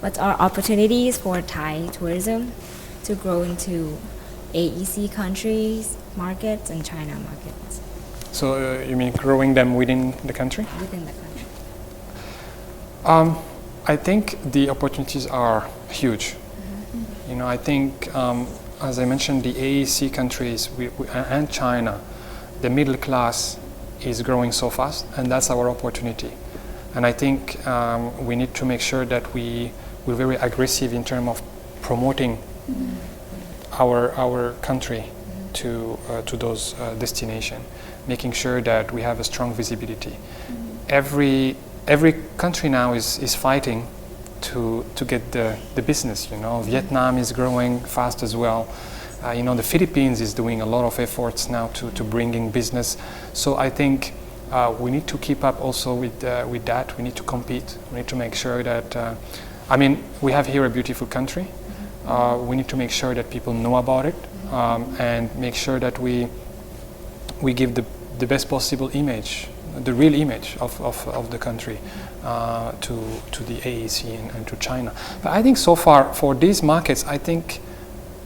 what are opportunities for Thai tourism to grow into AEC countries, markets, and China markets So you mean growing them within the country? within the country? I think the opportunities are huge. I think, as I mentioned, the AEC countries and China, the middle class is growing so fast, and that's our opportunity. And I think we need to make sure that we're very aggressive in terms of promoting our country to those destinations, making sure that we have a strong visibility. Every country now is fighting to get the business. Vietnam is growing fast as well. The Philippines is doing a lot of efforts now to bring in business. So I think we need to keep up also with that. We need to compete. We need to make sure that, we have here a beautiful country. We need to make sure that people know about it and make sure that we give the best possible image, the real image of the country to the AEC and to China. But I think so far for these markets, I think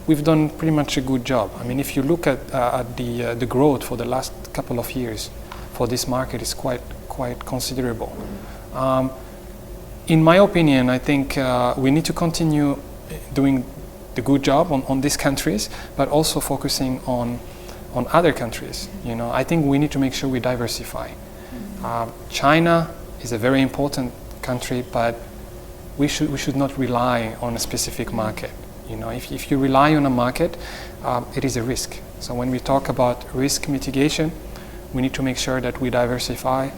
we've done pretty much a good job. If you look at the growth for the last couple of years for this market is quite considerable. In my opinion, I think we need to continue doing the good job on these countries, but also focusing on other countries. I think we need to make sure we diversify. China is a very important country, but we should not rely on a specific market. If you rely on a market, it is a risk. So when we talk about risk mitigation, we need to make sure that we diversify.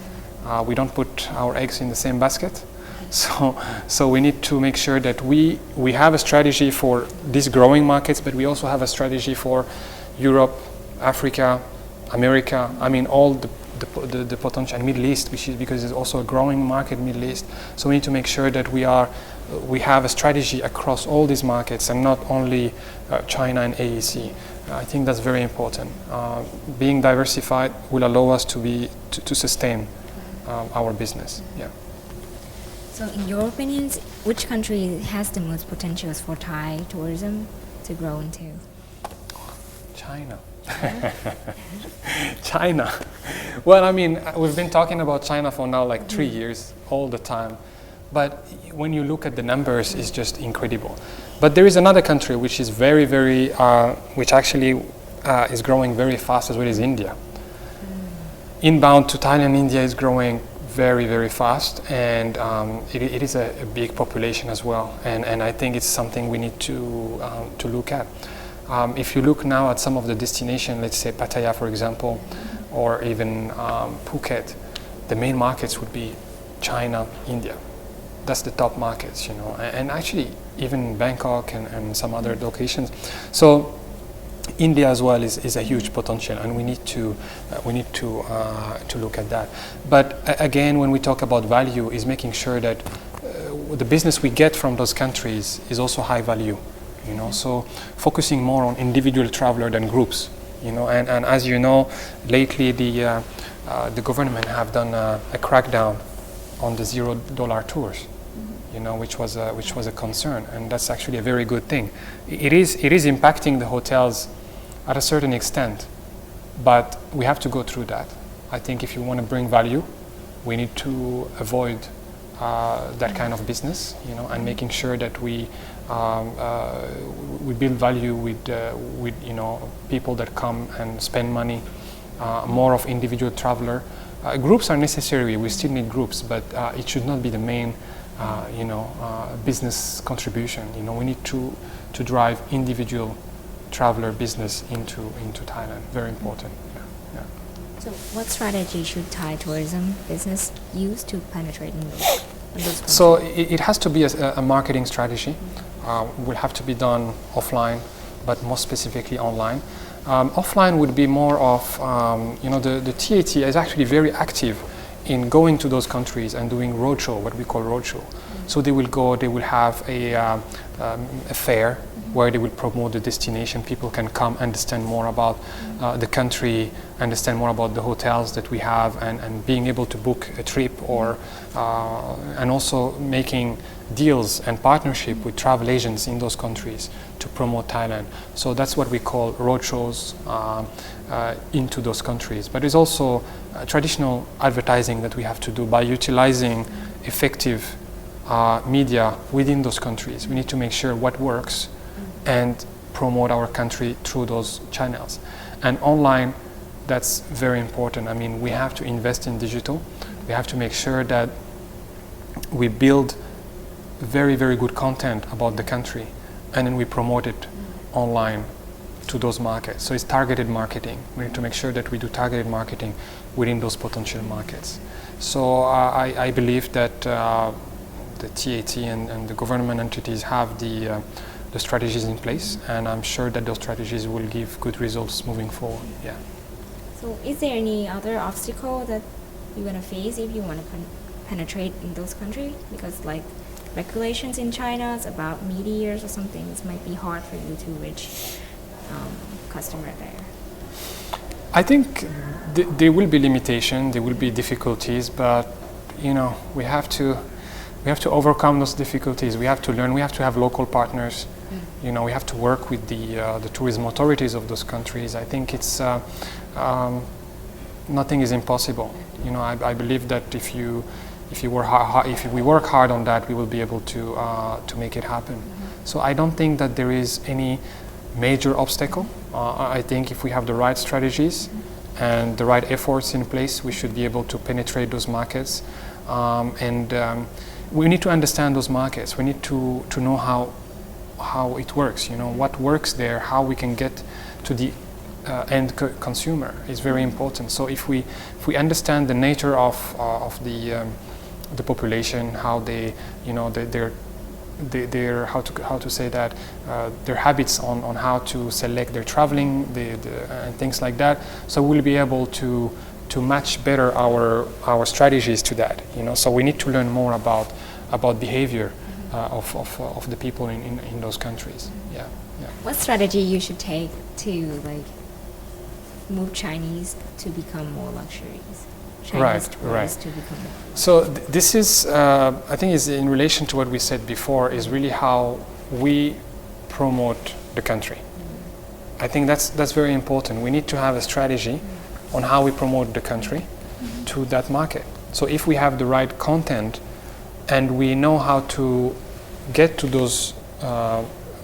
We don't put our eggs in the same basket. So we need to make sure that we have a strategy for these growing markets, but we also have a strategy for Europe, Africa, America. All the potential, and Middle East, which is because it's also a growing market, Middle East. So we need to make sure that we have a strategy across all these markets and not only China and AEC. I think that's very important. Being diversified will allow us to sustain our business. Yeah. So in your opinions, which country has the most potentials for Thai tourism to grow into? China. China. Well, we've been talking about China for now like 3 years, all the time. But when you look at the numbers, it's just incredible. But there is another country which is very, very, which actually is growing very fast as well, is India. Inbound to Thailand, India is growing very, very fast, and it is a big population as well. And I think it's something we need to look at. If you look now at some of the destinations, let's say Pattaya, for example, or even Phuket, the main markets would be China, India. That's the top markets, and actually even Bangkok and some other locations. So India as well is a huge potential, and we need to look at that. But again, when we talk about value, is making sure that the business we get from those countries is also high value. So focusing more on individual traveler than groups. And as you know, lately the government have done a crackdown on the $0 tours. Which was a concern, and that's actually a very good thing. It is impacting the hotels at a certain extent, but we have to go through that. I think if you want to bring value, we need to avoid that kind of business, and making sure that we build value with people that come and spend money, more of individual traveler. Groups are necessary. We still need groups, but it should not be the main business contribution. We need to drive individual traveler business into Thailand. Very important. Yeah. So what strategy should Thai tourism business use to penetrate in those countries? So it has to be a marketing strategy. Will have to be done offline, but more specifically online. Offline would be more of, the TAT is actually very active in going to those countries and doing roadshow, what we call roadshow. So they will have a fair where they will promote the destination. People can come understand more about the country, understand more about the hotels that we have, and being able to book a trip, or and also making deals and partnership with travel agents in those countries to promote Thailand. So that's what we call roadshows into those countries. But there's also traditional advertising that we have to do by utilizing effective media within those countries. We need to make sure what works and promote our country through those channels. And online, that's very important. I mean, we have to invest in digital. We have to make sure that we build very, very good content about the country, and then we promote it online to those markets. So it's targeted marketing. We need to make sure that we do targeted marketing within those potential markets. So I believe that the TAT and the government entities have the strategies in place, and I'm sure that those strategies will give good results moving forward. Yeah. So is there any other obstacle that you're going to face if you want to penetrate in those countries? Because like regulations in China is about media or something, it might be hard for you to reach customer there. I think there will be limitation, there will be difficulties, but you know, we have to overcome those difficulties. We have to learn. We have to have local partners. You know, we have to work with the tourism authorities of those countries. I think it's nothing is impossible. You know, I believe that if we work hard on that, we will be able to make it happen. So I don't think that there is any major obstacle. I think if we have the right strategies and the right efforts in place, we should be able to penetrate those markets. We need to understand those markets. We need to know how it works. You know, what works there, how we can get to the end consumer is very important. So if we understand the nature of the population, how they, you know, their how to say that, their habits on how to select their traveling, and things like that. So we'll be able to match better our strategies to that. You know, so we need to learn more about behavior of the people in those countries. Yeah. What strategy you should take to like move Chinese to become more luxuries? Chinese tourists to become more. So this is, I think, is in relation to what we said before. Is really how we promote the country. I think that's very important. We need to have a strategy on how we promote the country to that market. So if we have the right content and we know how to get to those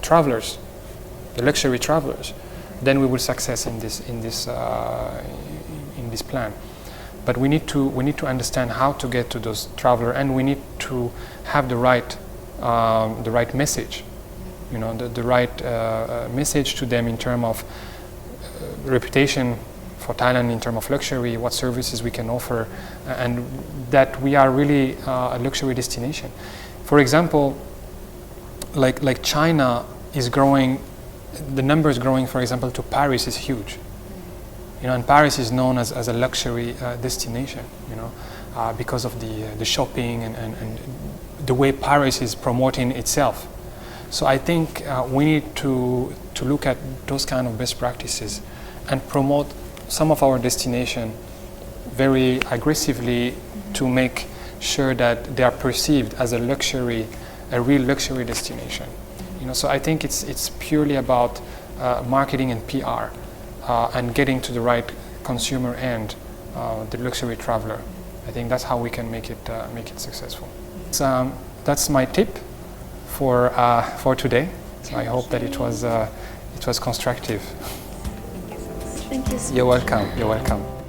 travelers, the luxury travelers, then we will success in this plan. But we need to understand how to get to those travelers, and we need to have the right message, you know, the right message to them in terms of reputation for Thailand, in terms of luxury, what services we can offer, and that we are really a luxury destination. For example, like China is growing, the numbers growing, for example, to Paris is huge. You know, and Paris is known as a luxury destination, you know, because of the shopping and the way Paris is promoting itself. So I think we need to look at those kind of best practices and promote some of our destination very aggressively to make sure that they are perceived as a real luxury destination. You know, so I think it's purely about marketing and PR. And getting to the right consumer and the luxury traveler. I think that's how we can make it successful. So, that's my tip for today. So I hope that it was constructive. Thank you so much. You're welcome.